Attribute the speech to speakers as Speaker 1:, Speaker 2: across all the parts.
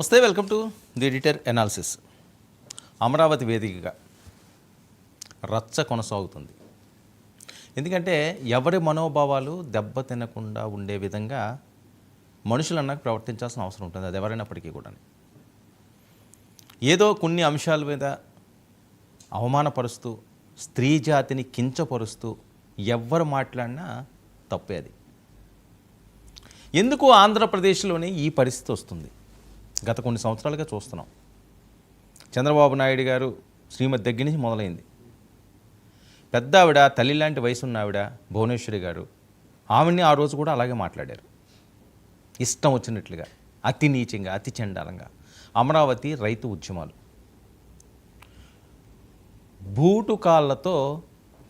Speaker 1: నమస్తే, welcome to the editor analysis. Amaravati వేదికగా రచ్చ కొనసాగుతుంది. ఎందుకంటే ఎవరి మనోభావాలు దెబ్బతినకుండా ఉండే విధంగా మనుషులు అన్నాక ప్రవర్తించాల్సిన అవసరం ఉంటుంది, అది ఎవరైనప్పటికీ కూడా. ఏదో కొన్ని అంశాల మీద అవమానపరుస్తూ, స్త్రీ జాతిని కించపరుస్తూ ఎవ్వరు మాట్లాడినా తప్పే. అది ఎందుకు ఆంధ్రప్రదేశ్లోనే ఈ పరిస్థితి వస్తుంది? గత కొన్ని సంవత్సరాలుగా చూస్తున్నాం. చంద్రబాబు నాయుడు గారు శ్రీమతి దగ్గర నుంచి మొదలైంది. పెద్ద ఆవిడ, తల్లి లాంటి వయసున్న ఆవిడ భువనేశ్వరి గారు, ఆవిడ్ని ఆ రోజు కూడా అలాగే మాట్లాడారు, ఇష్టం వచ్చినట్లుగా, అతి నీచంగా, అతి చండాలంగా. అమరావతి రైతు ఉద్యమాలు బూటు కాళ్ళతో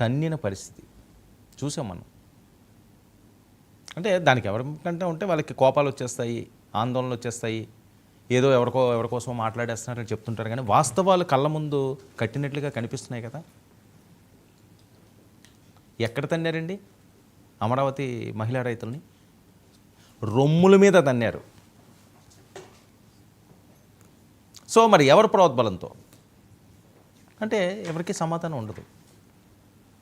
Speaker 1: తన్నిన పరిస్థితి చూసాం మనం. అంటే దానికి ఎవరికంటే ఉంటే వాళ్ళకి కోపాలు వచ్చేస్తాయి, ఆందోళనలు వచ్చేస్తాయి, ఏదో ఎవరికోసం మాట్లాడేస్తున్నారని చెప్తుంటారు. కానీ వాస్తవాలు కళ్ళ ముందు కట్టినట్లుగా కనిపిస్తున్నాయి కదా. ఎక్కడ తన్నారండి అమరావతి మహిళా రైతుల్ని? రొమ్ముల మీద తన్నారు. సో మరి ఎవరు ప్రోద్బలంతో అంటే ఎవరికి సమాధానం ఉండదు.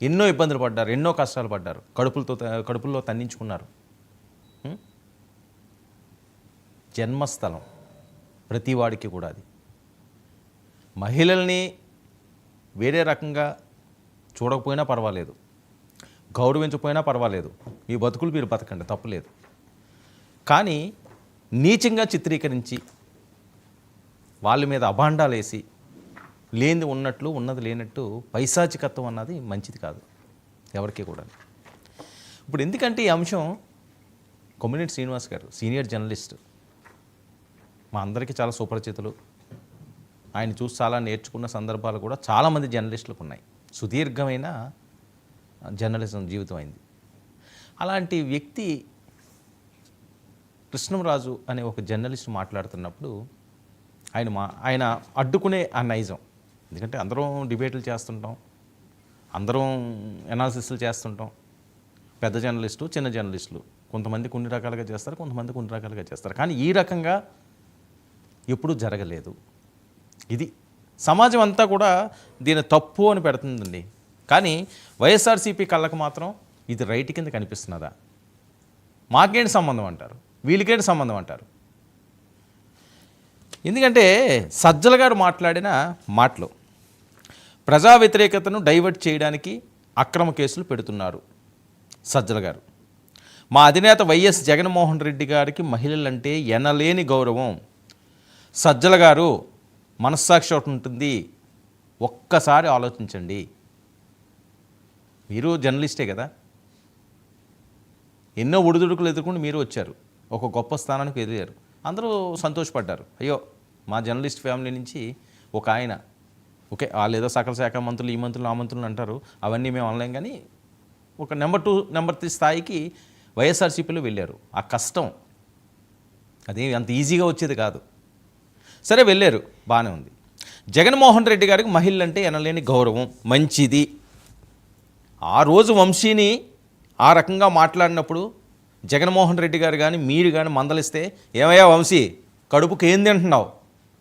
Speaker 1: ఎన్నో ఇబ్బందులు పడ్డారు, ఎన్నో కష్టాలు పడ్డారు, కడుపుల్లో తన్నించుకున్నారు. జన్మస్థలం ప్రతివాడికి కూడా అది. మహిళల్ని వేరే రకంగా చూడకపోయినా పర్వాలేదు, గౌరవించకపోయినా పర్వాలేదు, మీ బతుకులు మీరు బతకండి, తప్పులేదు. కానీ నీచంగా చిత్రీకరించి వాళ్ళ మీద అభాండాలు వేసి లేనిది ఉన్నట్లు, ఉన్నది లేనట్టు పైశాచికత్వం అన్నది మంచిది కాదు ఎవరికి కూడా. ఇప్పుడు ఎందుకంటే ఈ అంశం కొమ్మినేని శ్రీనివాస్ గారు సీనియర్ జర్నలిస్ట్, మా అందరికీ చాలా సుపరిచితులు. ఆయన చూసి చాలా నేర్చుకున్న సందర్భాలు కూడా చాలామంది జర్నలిస్టులకు ఉన్నాయి. సుదీర్ఘమైన జర్నలిజం జీవితం అయింది. అలాంటి వ్యక్తి కృష్ణంరాజు అనే ఒక జర్నలిస్ట్ మాట్లాడుతున్నప్పుడు ఆయన అడ్డుకునే ఆ నైజం. ఎందుకంటే అందరం డిబేట్లు చేస్తుంటాం, అందరం ఎనాలిసిస్లు చేస్తుంటాం. పెద్ద జర్నలిస్టు, చిన్న జర్నలిస్టులు, కొంతమంది కొన్ని రకాలుగా చేస్తారు, కొంతమంది కొన్ని రకాలుగా చేస్తారు. కానీ ఈ రకంగా ఎప్పుడూ జరగలేదు. ఇది సమాజం అంతా కూడా దీని తప్పు అని పెడుతుందండి. కానీ వైఎస్ఆర్సీపీ కళ్ళకు మాత్రం ఇది రైట్ కింద కనిపిస్తున్నదా? మాకేంటి సంబంధం అంటారు, వీళ్ళకేంటి సంబంధం అంటారు. ఎందుకంటే సజ్జల గారు మాట్లాడిన మాటలు ప్రజా వ్యతిరేకతను డైవర్ట్ చేయడానికి అక్రమ కేసులు పెడుతున్నారు సజ్జల గారు. మా అధినేత వైఎస్ జగన్మోహన్ రెడ్డి గారికి మహిళలంటే ఎనలేని గౌరవం. సజ్జల గారు మనస్సాక్షి ఒకటి ఉంటుంది, ఒక్కసారి ఆలోచించండి. మీరు జర్నలిస్టే కదా, ఎన్నో ఒడిదుడుకులు ఎదుర్కొని మీరు వచ్చారు, ఒక గొప్ప స్థానానికి ఎదిగారు, అందరూ సంతోషపడ్డారు. అయ్యో మా జర్నలిస్ట్ ఫ్యామిలీ నుంచి ఒక ఆయన, ఓకే వాళ్ళు ఏదో సకల శాఖ మంత్రులు, ఈ మంత్రులు, ఆ మంత్రులు అంటారు, అవన్నీ మేము అనలేం. కానీ ఒక నెంబర్ 2, నెంబర్ 3 స్థాయికి వైఎస్ఆర్సీపీలో వెళ్ళారు. ఆ కష్టం అది అంత ఈజీగా వచ్చేది కాదు. సరే వెళ్ళారు, బాగానే ఉంది. జగన్మోహన్ రెడ్డి గారికి మహిళలంటే ఎనలేని గౌరవం, మంచిది. ఆ రోజు వంశీని ఆ రకంగా మాట్లాడినప్పుడు జగన్మోహన్ రెడ్డి గారు కానీ మీరు కానీ మందలిస్తే, ఏమయ్యా వంశీ కడుపుకి ఏం తింటున్నావు,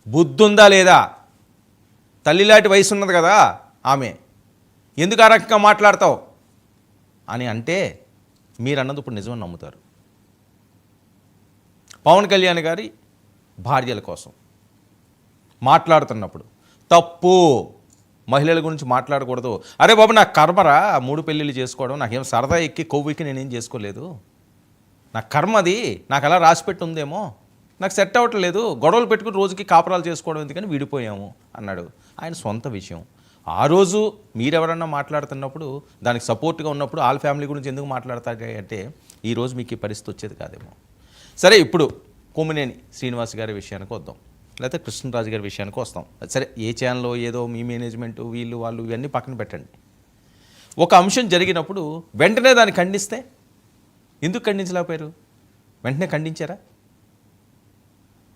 Speaker 1: బుద్ధి ఉందా లేదా, తల్లిలాంటి వయసు ఉన్నది కదా ఆమె, ఎందుకు ఆ రకంగా మాట్లాడతావు అని అంటే మీరు అన్నది ఇప్పుడు నిజమని నమ్ముతారు. పవన్ కళ్యాణ్ గారి భార్యల కోసం మాట్లాడుతున్నప్పుడు తప్పు, మహిళల గురించి మాట్లాడకూడదు. అరే బాబు నాకు కర్మరా 3 పెళ్ళిళ్ళు చేసుకోవడం, నాకేం సరదా ఎక్కి కొవ్వుకి నేనేం చేసుకోలేదు, నా కర్మ అది, నాకు అలా రాసిపెట్టి ఉందేమో, నాకు సెట్ అవ్వట్లేదు, గొడవలు పెట్టుకుని రోజుకి కాపురాలు చేసుకోవడం ఎందుకని విడిపోయాము అన్నాడు. ఆయన సొంత విషయం. ఆ రోజు మీరెవరన్నా మాట్లాడుతున్నప్పుడు దానికి సపోర్ట్గా ఉన్నప్పుడు వాళ్ళ ఫ్యామిలీ గురించి ఎందుకు మాట్లాడతారు అంటే ఈరోజు మీకు ఈ పరిస్థితి వచ్చేది కాదేమో. సరే ఇప్పుడు కొమ్మినేని శ్రీనివాస్ గారి విషయానికి వద్దాం, లేకపోతే కృష్ణరాజు గారి విషయానికి వస్తాం. సరే ఏ ఛానల్లో ఏదో మీ మేనేజ్మెంట్ వీళ్ళు వాళ్ళు ఇవన్నీ పక్కన పెట్టండి. ఒక అంశం జరిగినప్పుడు వెంటనే దాన్ని ఖండిస్తే ఎందుకు ఖండించలేకపోయారు? వెంటనే ఖండించారా?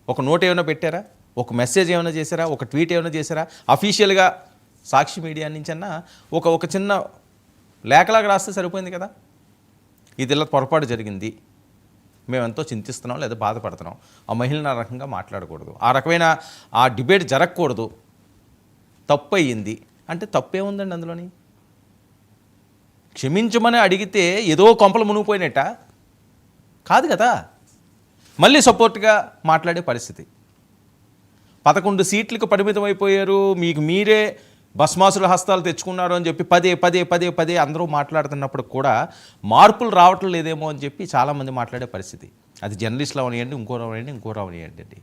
Speaker 1: ఒక నోట్ ఏమైనా పెట్టారా? ఒక మెసేజ్ ఏమైనా చేశారా? ఒక ట్వీట్ ఏమైనా చేశారా? అఫీషియల్గా సాక్షి మీడియా నుంచన్నా ఒక చిన్న లేఖలాగా రాస్తే సరిపోయింది కదా. ఇది ఇలా పొరపాటు జరిగింది, మేము ఎంతో చింతిస్తున్నాం లేదా బాధపడుతున్నాం. ఆ మహిళను ఆ రకంగా మాట్లాడకూడదు, ఆ రకమైన ఆ డిబేట్ జరగకూడదు. తప్పు అయ్యింది అంటే తప్పేముందండి అందులోని? క్షమించమని అడిగితే ఏదో కొంపలు మునిగిపోయినట్ట కాదు కదా. మళ్ళీ సపోర్ట్గా మాట్లాడే పరిస్థితి. 11 సీట్లకు పరిమితం అయిపోయారు, మీకు మీరే భస్మాసుల హస్తాలు తెచ్చుకున్నారు అని చెప్పి పదే అందరూ మాట్లాడుతున్నప్పుడు కూడా మార్పులు రావటం లేదేమో అని చెప్పి చాలామంది మాట్లాడే పరిస్థితి. అది జర్నలిస్టులు అవనియండి, ఇంకో రావనియండి.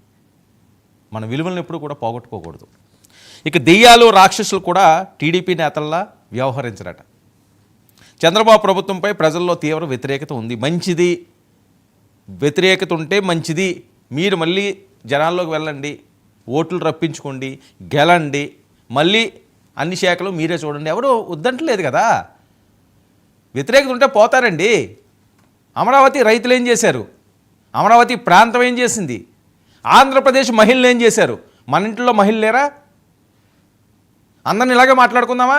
Speaker 1: మన విలువలను ఎప్పుడు కూడా పోగొట్టుకోకూడదు. ఇక దెయ్యాలు రాక్షసులు కూడా టీడీపీ నేతల్లా వ్యవహరించరట. చంద్రబాబు ప్రభుత్వంపై ప్రజల్లో తీవ్ర వ్యతిరేకత ఉంది. మంచిది, వ్యతిరేకత ఉంటే మంచిది. మీరు మళ్ళీ జనాల్లోకి వెళ్ళండి, ఓట్లు రప్పించుకోండి, గెలండి, మళ్ళీ అన్ని శాఖలు మీరే చూడండి. ఎవరు వద్దంటలేదు కదా. వ్యతిరేకత ఉంటే పోతారండి. అమరావతి రైతులు ఏం చేశారు? అమరావతి ప్రాంతం ఏం చేసింది? ఆంధ్రప్రదేశ్ మహిళలు ఏం చేశారు? మన ఇంట్లో మహిళలు లేరా? అందరిని ఇలాగే మాట్లాడుకుందామా?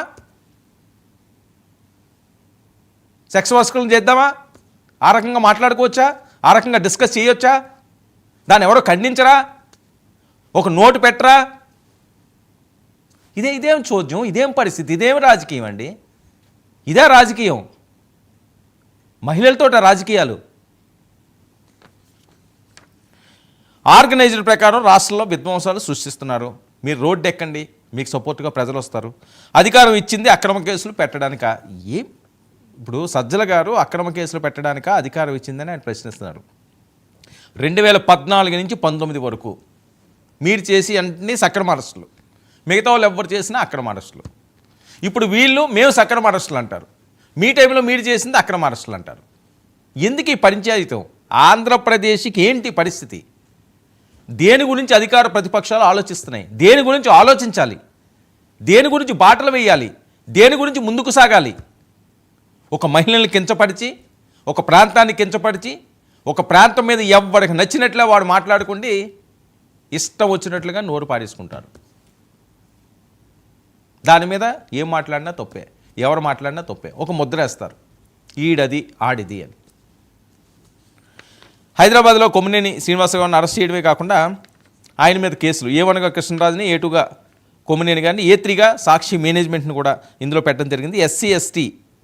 Speaker 1: సెక్స్ వర్కర్లను చేద్దామా? ఆ రకంగా మాట్లాడుకోవచ్చా? ఆ రకంగా డిస్కస్ చేయొచ్చా? దాన్ని ఎవరో ఖండించరా? ఒక నోటు పెట్టరా? ఇదేం చోద్యం, ఇదేం పరిస్థితి, ఇదేం రాజకీయం అండి? ఇదే రాజకీయం? మహిళలతోట రాజకీయాలు? ఆర్గనైజ్డ్ ప్రకారం రాష్ట్రంలో విధ్వంసాలు సృష్టిస్తున్నారు. మీరు రోడ్డు ఎక్కండి, మీకు సపోర్ట్గా ప్రజలు వస్తారు. అధికారం ఇచ్చింది అక్రమ కేసులు పెట్టడానిక? ఇప్పుడు సజ్జల గారు అక్రమ కేసులు పెట్టడానిక అధికారం ఇచ్చిందని ఆయన ప్రశ్నిస్తున్నారు. 2014 నుంచి 19 వరకు మీరు చేసి అన్ని సక్రమ అరెస్టులు, మిగతా వాళ్ళు ఎవరు చేసినా అక్రమ అరెస్టులు. ఇప్పుడు వీళ్ళు మేము సక్రమ అరెస్టులు అంటారు, మీ టైంలో మీరు చేసింది అక్రమ అరెస్టులు అంటారు. ఎందుకు ఈ పంచాయతీతం? ఆంధ్రప్రదేశ్కి ఏంటి పరిస్థితి? దేని గురించి అధికార ప్రతిపక్షాలు ఆలోచిస్తున్నాయి? దేని గురించి ఆలోచించాలి? దేని గురించి బాటలు వేయాలి? దేని గురించి ముందుకు సాగాలి? ఒక మహిళల్ని కించపరిచి, ఒక ప్రాంతాన్ని కించపరిచి, ఒక ప్రాంతం మీద ఎవరికి నచ్చినట్లే వాడు మాట్లాడుకుండి ఇష్టం వచ్చినట్లుగా నోరు పారేసుకుంటారు. దాని మీద ఏం మాట్లాడినా తప్పే, ఎవరు మాట్లాడినా తప్పే. ఒక ముద్ర వేస్తారు, ఈడది ఆడిది అని. హైదరాబాద్లో కొమ్మినేని శ్రీనివాసరావుని అరెస్ట్ చేయడమే కాకుండా ఆయన మీద కేసులు A1గా కృష్ణరాజుని, A2గా కొమ్మినేని గారిని, A3గా సాక్షి మేనేజ్మెంట్ని కూడా ఇందులో పెట్టడం జరిగింది. SC/ST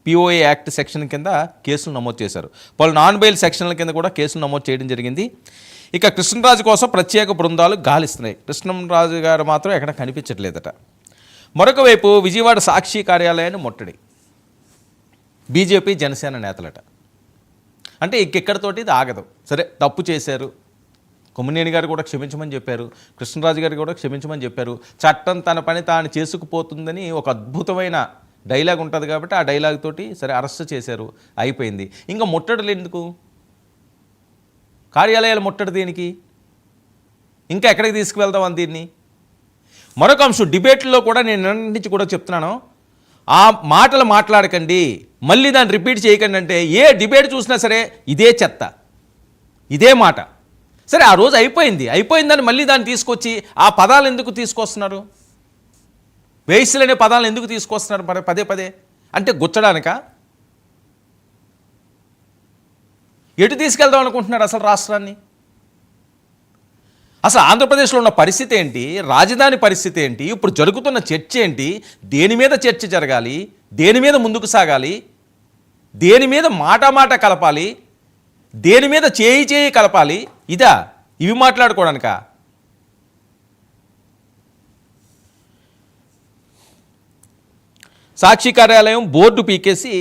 Speaker 1: POA యాక్ట్ సెక్షన్ కింద కేసులు నమోదు చేశారు. పలు నాన్ బెయిల్ సెక్షన్ల కింద కూడా కేసులు నమోదు చేయడం జరిగింది. ఇక కృష్ణరాజు కోసం ప్రత్యేక బృందాలు గాలిస్తున్నాయి. కృష్ణరాజు గారు మాత్రం ఎక్కడ కనిపించట్లేదట. మరొక వైపు విజయవాడ సాక్షి కార్యాలయాన్ని ముట్టడి, బీజేపీ జనసేన నేతలట. అంటే ఇక్కడితోటి ఇది ఆగదు. సరే, తప్పు చేశారు, కొమ్మినేని గారు కూడా క్షమించమని చెప్పారు, కృష్ణరాజు గారు కూడా క్షమించమని చెప్పారు. చట్టం తన పని తాను చేసుకుపోతుందని ఒక అద్భుతమైన డైలాగ్ ఉంటుంది కాబట్టి ఆ డైలాగ్ తోటి సరే అరెస్ట్ చేశారు, అయిపోయింది. ఇంకా ముట్టడులు ఎందుకు? కార్యాలయాలు ముట్టడి దేనికి? ఇంకా ఎక్కడికి తీసుకువెళ్తామని దీన్ని? మరొక అంశం, డిబేట్లో కూడా నేను నుంచి కూడా చెప్తున్నాను, ఆ మాటలు మాట్లాడకండి, మళ్ళీ దాన్ని రిపీట్ చేయకండి. అంటే ఏ డిబేట్ చూసినా సరే ఇదే చెత్త, ఇదే మాట. సరే, ఆ రోజు అయిపోయిందని మళ్ళీ దాన్ని తీసుకొచ్చి ఆ పదాలు ఎందుకు తీసుకొస్తున్నారు? వేయిస్లు అనే పదాలను ఎందుకు తీసుకొస్తున్నారు పదే? అంటే గుచ్చడానిక? ఎటు తీసుకెళ్దాం అనుకుంటున్నారు అసలు రాష్ట్రాన్ని? అసలు ఆంధ్రప్రదేశ్లో ఉన్న పరిస్థితి ఏంటి? రాజధాని పరిస్థితి ఏంటి? ఇప్పుడు జరుగుతున్న చర్చ ఏంటి? దేని మీద చర్చ జరగాలి? దేని మీద ముందుకు సాగాలి? దేని మీద మాట కలపాలి? దేని మీద చేయి కలపాలి? ఇవి మాట్లాడుకోవడానిక? సాక్షి కార్యాలయం బోర్డు పీకేసి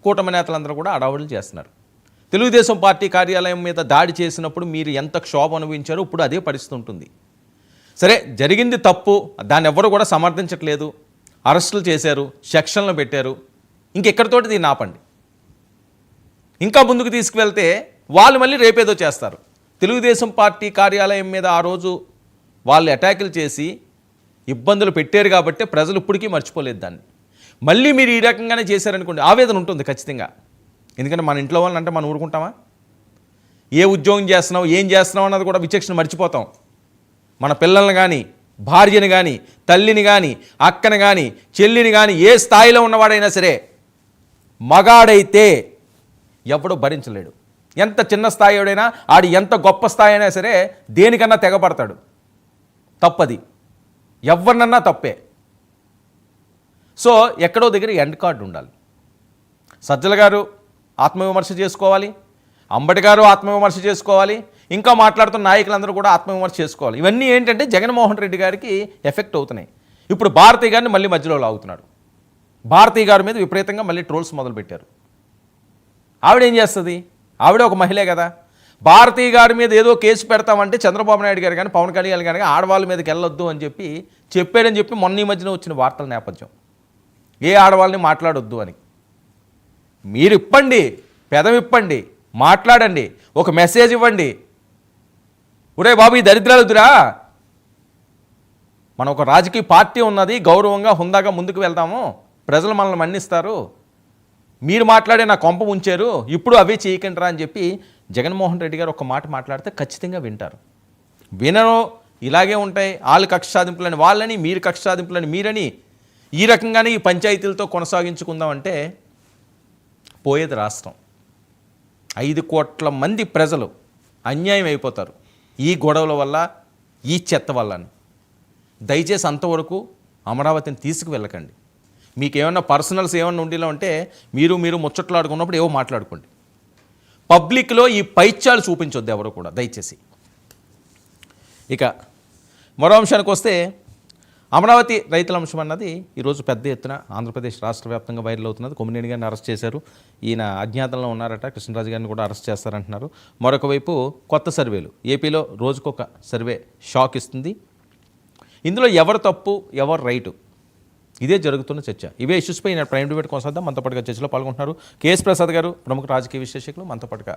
Speaker 1: కూటమి నేతలందరూ కూడా అడావుడులు చేస్తున్నారు. తెలుగుదేశం పార్టీ కార్యాలయం మీద దాడి చేసినప్పుడు మీరు ఎంత క్షోభ అనుభవించారో ఇప్పుడు అదే పరిస్థితి ఉంటుంది. సరే, జరిగింది తప్పు, దాన్ని ఎవరు కూడా సమర్థించట్లేదు. అరెస్టులు చేశారు, సెక్షన్లు పెట్టారు, ఇంకెక్కడితోటి దీన్ని ఆపండి. ఇంకా ముందుకు తీసుకువెళ్తే వాళ్ళు మళ్ళీ రేపేదో చేస్తారు. తెలుగుదేశం పార్టీ కార్యాలయం మీద ఆ రోజు వాళ్ళు అటాకులు చేసి ఇబ్బందులు పెట్టారు కాబట్టి ప్రజలు ఇప్పటికీ మర్చిపోలేదు దాన్ని. మళ్ళీ మీరు ఈ రకంగానే చేశారనుకోండి, ఆవేదన ఉంటుంది ఖచ్చితంగా. ఎందుకంటే మన ఇంట్లో వాళ్ళని అంటే మనం ఊరుకుంటామా? ఏ ఉద్యోగం చేస్తున్నావు, ఏం చేస్తున్నావు అన్నది కూడా విచక్షణ మర్చిపోతాం. మన పిల్లల్ని కానీ, భార్యని కానీ, తల్లిని కానీ, అక్కని కానీ, చెల్లిని కానీ, ఏ స్థాయిలో ఉన్నవాడైనా సరే మగాడైతే ఎవడో భరించలేడు. ఎంత చిన్న స్థాయిడైనా ఆడు ఎంత గొప్ప స్థాయి అయినా సరే దేనికన్నా తెగపడతాడు. తప్పది, ఎవరినన్నా తప్పే. సో ఎక్కడో దగ్గర ఎండ్ కార్డు ఉండాలి. సజ్జల గారు ఆత్మవిమర్శ చేసుకోవాలి, అంబటి గారు ఆత్మవిమర్శ చేసుకోవాలి, ఇంకా మాట్లాడుతున్న నాయకులందరూ కూడా ఆత్మవిమర్శ చేసుకోవాలి. ఇవన్నీ ఏంటంటే జగన్మోహన్ రెడ్డి గారికి ఎఫెక్ట్ అవుతున్నాయి. ఇప్పుడు భారతీ గారిని మళ్ళీ మధ్యలో లాగుతున్నాడు. భారతీ గారి మీద విపరీతంగా మళ్ళీ ట్రోల్స్ మొదలుపెట్టారు. ఆవిడేం చేస్తుంది? ఆవిడ ఒక మహిళే కదా. భారతీ గారి మీద ఏదో కేసు పెడతామంటే చంద్రబాబు నాయుడు గారు కానీ పవన్ కళ్యాణ్ గారు కానీ ఆడవాళ్ళ మీదకి వెళ్ళొద్దు అని చెప్పాడని చెప్పి మొన్న ఈ మధ్యన వచ్చిన వార్తల నేపథ్యం. ఏ ఆడవాళ్ళని మాట్లాడొద్దు అని. మీరు ఇప్పండి, పెదవిప్పండి, మాట్లాడండి, ఒక మెసేజ్ ఇవ్వండి. ఒరే బాబు ఈ దరిద్రాలు వద్దురా, మన ఒక రాజకీయ పార్టీ ఉన్నది, గౌరవంగా హుందాగా ముందుకు వెళ్తాము, ప్రజలు మనల్ని మన్నిస్తారు, మీరు మాట్లాడే నా కొంప ఉంచారు, ఇప్పుడు అవి చేయకండిరా అని చెప్పి జగన్మోహన్ రెడ్డి గారు ఒక మాట మాట్లాడితే ఖచ్చితంగా వింటారు. వినరు, ఇలాగే ఉంటాయి. వాళ్ళు కక్ష సాధింపులని వాళ్ళని, మీరు కక్ష సాధింపులని మీరని, ఈ రకంగానే ఈ పంచాయతీలతో కొనసాగించుకుందామంటే పోయేది రాష్ట్రం. 5 కోట్ల మంది ప్రజలు అన్యాయం అయిపోతారు ఈ గొడవల వల్ల, ఈ చెత్త వల్ల. దయచేసి అంతవరకు అమరావతిని తీసుకువెళ్ళకండి. మీకు ఏమన్నా పర్సనల్స్ ఏమన్నా ఉండేలా ఉంటే మీరు ముచ్చట్లాడుకున్నప్పుడు ఏవో మాట్లాడుకోండి. పబ్లిక్లో ఈ పైత్యాలు చూపించొద్దు ఎవరు కూడా దయచేసి. ఇక మరో అంశానికి వస్తే, అమరావతి రైతుల అంశం అన్నది ఈరోజు పెద్ద ఎత్తున ఆంధ్రప్రదేశ్ రాష్ట్ర వ్యాప్తంగా వైరల్ అవుతున్నది. కొమ్మినేని గారిని అరెస్ట్ చేశారు. ఈయన అజ్ఞాతంలో ఉన్నారట. కృష్ణరాజు గారిని కూడా అరెస్ట్ చేస్తారంటున్నారు. మరొక వైపు కొత్త సర్వేలు, ఏపీలో రోజుకొక సర్వే షాక్ ఇస్తుంది. ఇందులో ఎవరు తప్పు ఎవరు రైటు, ఇదే జరుగుతున్న చర్చ. ఇవే ఇష్యూస్పై ప్రైమ్ డిబేట్ కొనసాగిద్దాం. మనతో పాటుగా చర్చలో పాల్గొంటున్నారు కేఎస్ ప్రసాద్ గారు, ప్రముఖ రాజకీయ విశ్లేషకులు. మనతో పాటుగా